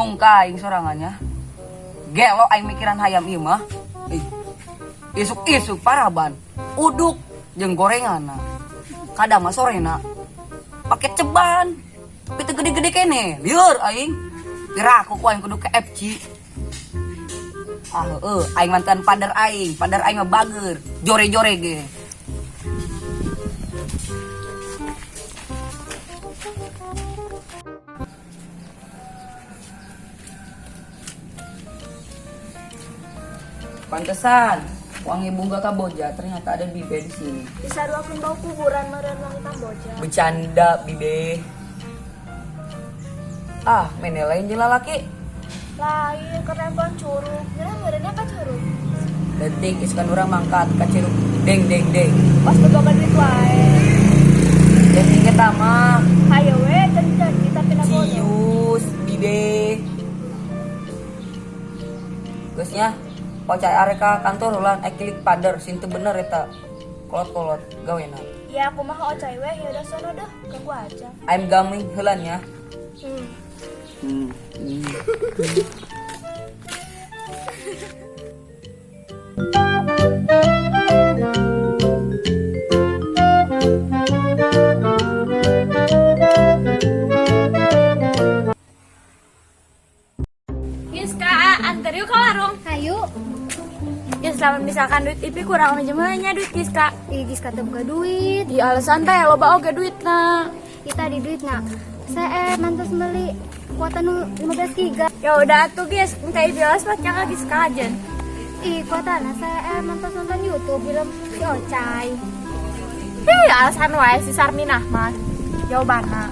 bingung ka aing sorangannya. Gelo aing mikiran hayam ieu mah. Isuk-isuk paraban. Uduk jeung gorengan. Kadang mah sorena pakai ceban. Tapi teu gede-gede kene. Lieur aing. Kira aku ku aing kudu ke FC. Aing mantan padar aing mah bager. Jore-jore ge. Pantesan, wangi bunga Kamboja ternyata ada Bibe di sini. Bisa duakeun bau kuburan meureun wangi Kamboja. Bercanda, Bibe. Mene lain jeung lalaki. Lain kerempon curug. Kira meureunnya ka curug. Detik iskan urang mangkat ka Ciruk. Deng deng deng. Pas begokan duit wae. Detik kita mah Hayo we janji tapi na bodoh. cius, Bibe. Geusnya pocai areka kantor ulan klik pader sintu bener eta. Kolot-kolot gawena. Ya aku mah ocai we, ya udah sono dah, ganggu aja. I'm gaming heulan ya. Giska, antar yuk ke warung. Ayo. Ya selama misalkan duit IP kurang aja duit Giska. Giska teh buka duit. Di alasan teh loba oge duitna. Kita di duitna. Saya mantos beli kuota nu 15 giga. Ya udah atuh guys, minta jelas mah jangan Giska aja. Kuota saya mantos nonton YouTube film si Ocai. Alasan wae si Sarminah mah. Jawabanna.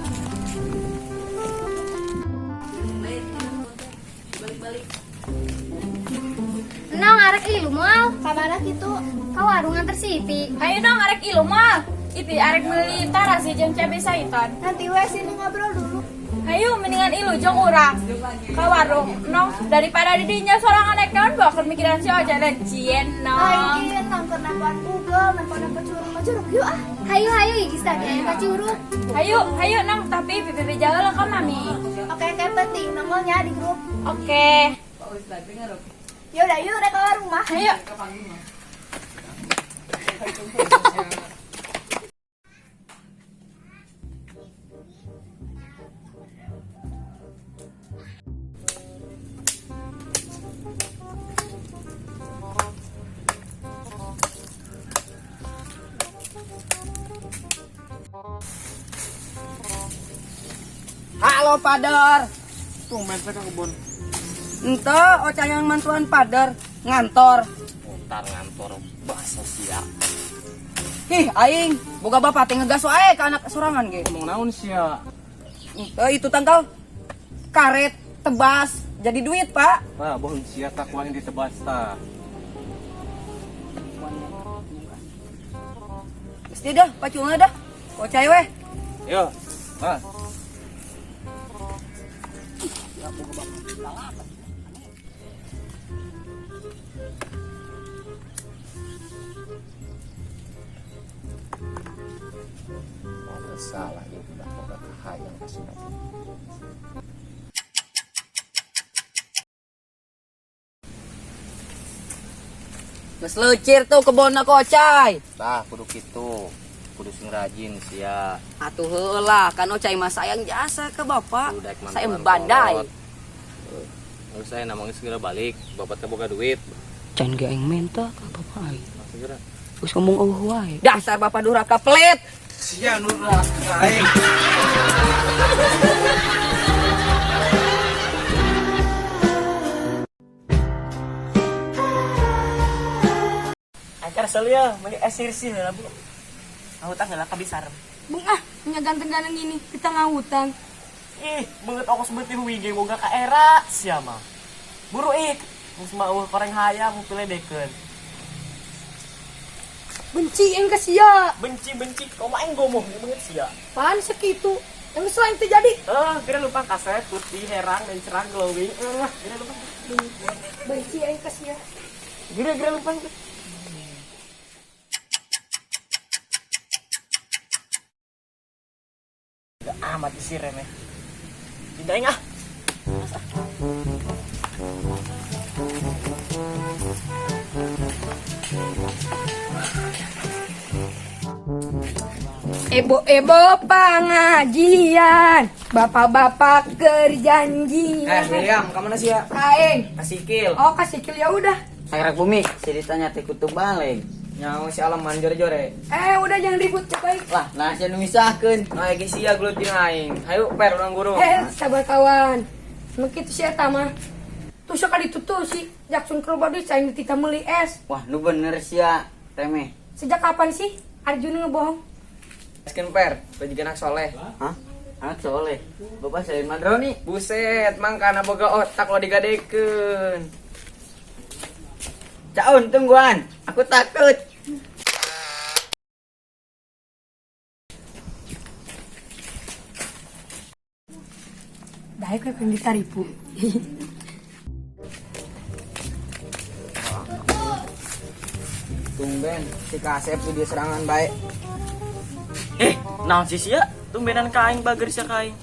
Nong arek ilu mal, kamana gitu? Kau warung antar si Ipi. Ayo dong arek ilu mal. Ipi arek beli tarasi jeung cabe saitan. Nanti we sini ngobrol dulu. Ayo mendingan ilu jeung urang. Ka warung nong daripada di dinya sorangan naik naon bakeun mikiran si Oja dan cien nong. Ayo nong keur nampan Google, nampan curug yuk ah. Hayu geus tadi aya ka curug. Hayu nong tapi pipi jaga lah ka mami. Oke, kayak penting nongolnya di grup. Oke. Yaudah yuk udah keluar rumah. Ayo. Halo Padar. Tumben saya ke kebun. Ente Oca yang mantuan Padar ngantor. Ntar ngantor bahasa sia. Aing boga bapak teh ngegas wae ka anak sorangan ge. Ngomong naon sia? Itu tanggal karet tebas jadi duit, Pak. Wah, bohong sia tak kuahin ditebas ta. Mesti dah, pacunga dah. Ocai weh. Yo. Nah. Salah ya udah boga kahayang kasih nanti. Geus leucir tuh kebonna ku Ocai. Tah kudu kitu. Kudu sing rajin sia. Atuh heula, kan Ocai mah sayang jasa ke bapak. Udah mantuan Saya bandai. Terus saya namanya segera balik. Bapak teh boga duit. Can ge aing minta ka bapak aing. Segera. Geus ngomong eueuh wae. Dasar bapak durhaka pelit. Sia nu aing. Angker selia, meli esir sih lah bu. Ngahutang nggak kabisar. Bung punya ganteng-ganteng gini, kita ngahutang. Ih, banget aku sebutin wige boga ka era siapa? Buru mus mau koreng hayam mau pilih deken. Benci yang kesia. Benci, kau main gomoh banget sia. Pan segitu. Yang selain terjadi. Kira lupa kaset putih, herang dan cerah glowing. Kira lupa. Benci yang kesia. Kira lupa. Gak amat isi remeh. Tidak ingat. Ebo-ebo pengajian, bapak-bapak kerjanjian. William, kamu nasi ya? Kain. Kasikil. Oh kasih kil ya udah. Akhirat bumi, ceritanya teh kutub balik. Nyawa si alam jore-jore. Udah jangan ribut baik. Lah, nah saya numisahkeun. Nah, ge sia glutin aing. Hayu per urang guru. Sabar kawan. Begitu sih eta mah. Tuh sekali tuh si Jackson keluar duit saya tita meuli es. Wah, lu bener sia, remeh. Sejak kapan sih Arjuna ngebohong? Eskeun per, bajikeun anak soleh. Hah? Anak soleh. Bapak saya madroni. Buset, mangkana boga otak lo digadekeun. Caun tungguan, aku takut. Baik kan ditaripu. Tumben, si Kasep dia serangan baik. Naon sih sia? Tumbenan kaing bager sia kaing.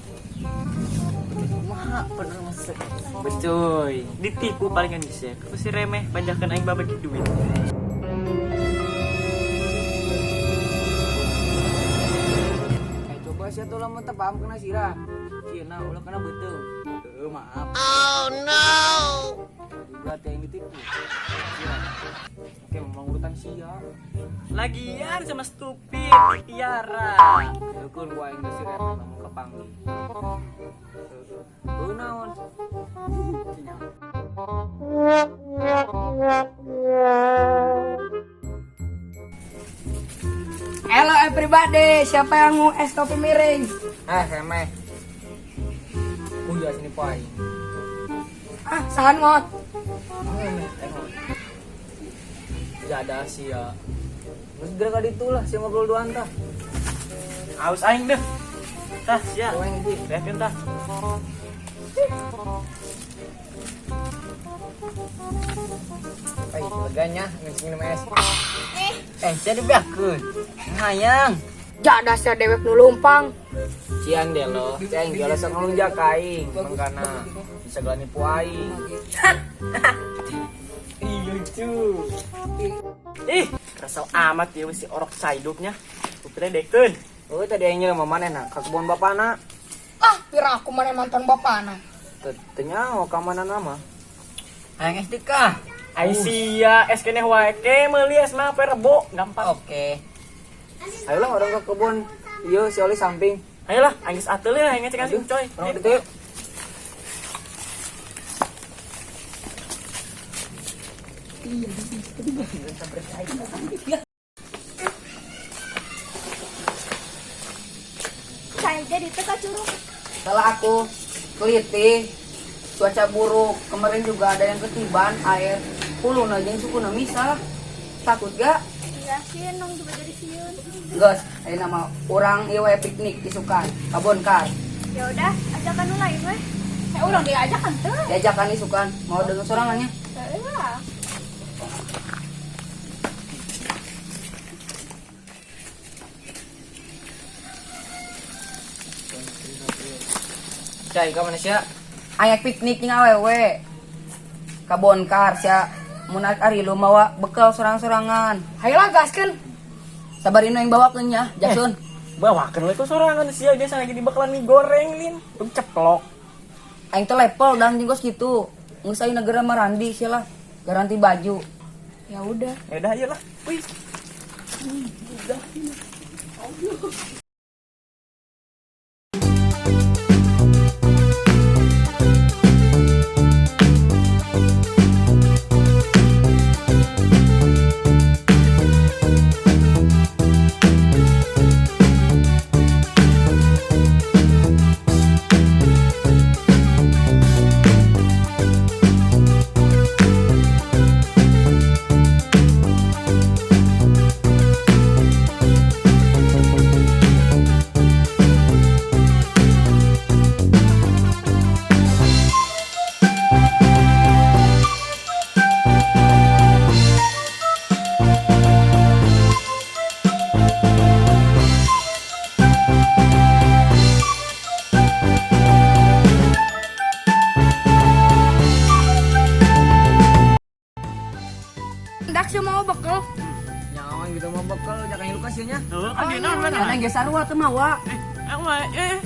Maha bener masuk. Becoy, ditipu palingan bisa. Aku si remeh, banyakan aing babagi duit. Coba sih tuh lamun teu paham kena sirah. Cina ulah kena betul. Maaf. Oh no. Juga teh yang ditipu. Sia. Oke, mau urutan sia. Lagian sama stupid, Tiara. Dukun gua yang geus remeh lamun kepanggih. Naon? Cina. Hello everybody, siapa yang mau es kopi miring? Remeh. Udah sini poai. Sahan ngot. Jada sia. Geus geura ka ditu lah, sia ngobrol duaan tah. Aus aing deh. Tah sia. Poe hiji. Lihatin tah. Ai, leganya geus minum es. Jadi biakeun. Hayang. Jada sia dewek nu lumpang. Cian deh lo, ceng dia langsung ngelunjak kaing, mangkana bisa gelani nipu aing. Ih lucu. Ih, kesel amat ya si orok saiduknya. Kupire dekeun. Oh tadi aing nyelema manehna ka kebon bapana. Kira aku mana mantan bapana. Teu nyaho ka manehna mah. Hayang es dikah. Ai sia, es keneh wae ke meuli es mah poe Rebo, gampang. Oke. Ayolah orang ke kebon. Ieu si Oli samping. Ayolah, aing geus ateul ya, aing ngecek asing coy. Orang itu yuk. Saya jadi teka curug. Salah aku keliti cuaca buruk kemarin juga ada yang ketiban air puluna jeung sukuna misah takut gak? Iya sih, nong juga jadi siun. Gus, ini nama orang ieu we piknik di Sukan Kabon Kar. Ya udah, ajakan nu lain weh. Ulang diajak kan tuh. Diajakan di Sukan mau dengan sorangannya. Iya. Cai ka mana sia? Aya piknik jeung awewe. Kabon Kar sia mun ari lu mawa bekal sorang-sorangan. Hayolah gaskeun. Sabarina yang bawakeun nya, Jackson. Bawakeun we ku sorangan sia biasa lagi dibakalan mie goreng lin. Ceplok. Aing teh level dan jeung kitu. Geus aya negara marandi sia lah. Garanti baju. Ya udah. Ya udah ayolah. Wih. mau bekal. Jangan gitu mau bekal, jangan lukas ya nya. Kan dia naon mana? Karena geus sarua teu mawa. Aku mah iya.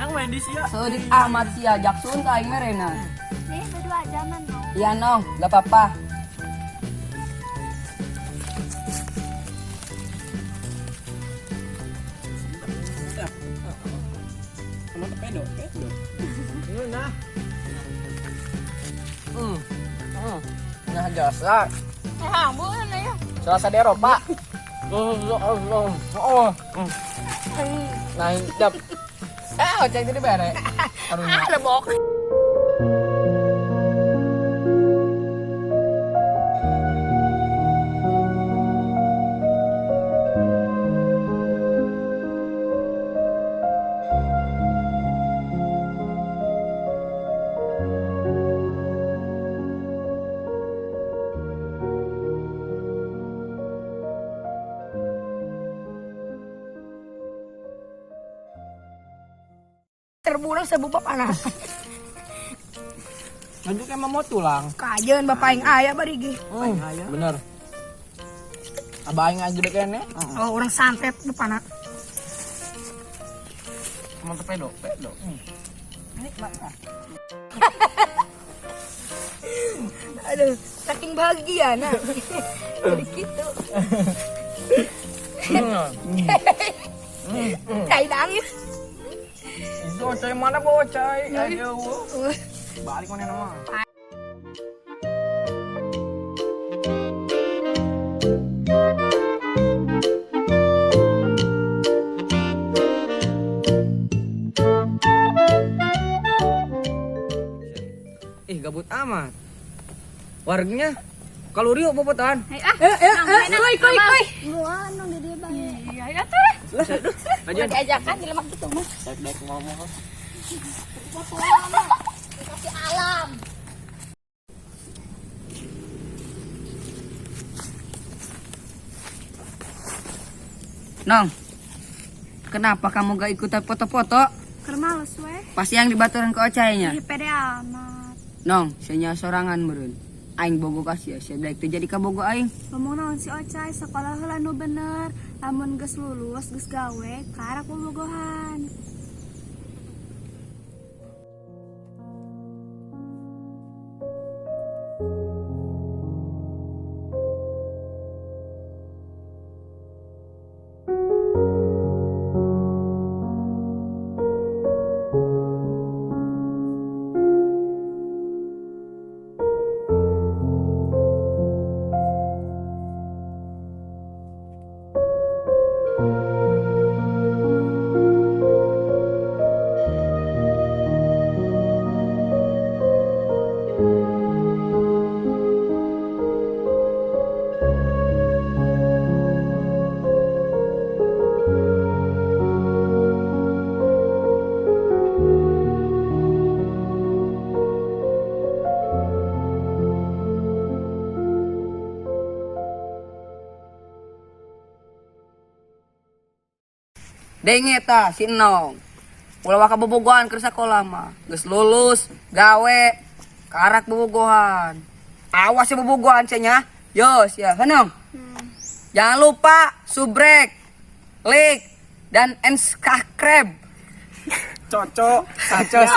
Aku main di sia. Seudik amat sia Jackson ka aing merena. Nih, berdua jaman dong. Iya Nong, enggak apa-apa. Nah, Nah, jasa. Ah, bukan ya. Selasa di Eropa. Nah, hidup. Ocek jadi bare. Karunya. Ada bok. Terbunuh sebuah panas. Nanti kayak mau tulang. Kajen bapak yang ayah barigi. Bener. Abah aing aja deh kene. Oh, orang santet panas. Mantep pedo. Aduh, saking bahagia nah. Jadi gitu. Kayak nangis. Itu cai mana bawa cai? Ayo. Balik mana nama? Gabut amat. Warganya kalau Rio bobotan. Koi. Gua anu di dia bang. Iya, ya tuh. Aja. Diajakan di lemak gitu mah. Dek mau. Kasih alam. Nong, kenapa kamu gak ikutan foto-foto? Kermales weh. Pasti yang dibaturan ke ocainya. Ih, pede amat. Nong, saya sorangan meureun. Aing bogo kasih ya, saya teu jadi ka bogo aing. Ngomong naon si Ocai, sekolah heula nu bener. Lamun geus lulus, geus gawe, karak bobogohan. Denge ta si Nong. Ulah ka bobogohan keur sakola mah. Geus lulus, gawe, karak bobogohan. Awas ya bobogohan nya. Yos ya, Hanong. Jangan lupa subrek, like, dan subscribe. cocok, satya,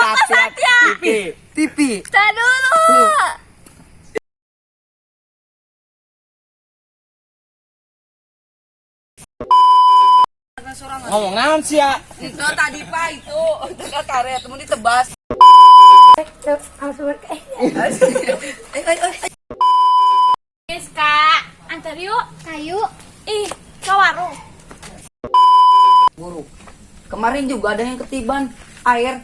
TV. Tar dulu. Ngomong naon sih ya? Itu tadi Pak itu karet temu ditebas. Langsung Guys, Kak. Antar yuk. Kayu. Ih, ke warung. Buruk. Kemarin juga ada yang ketiban air.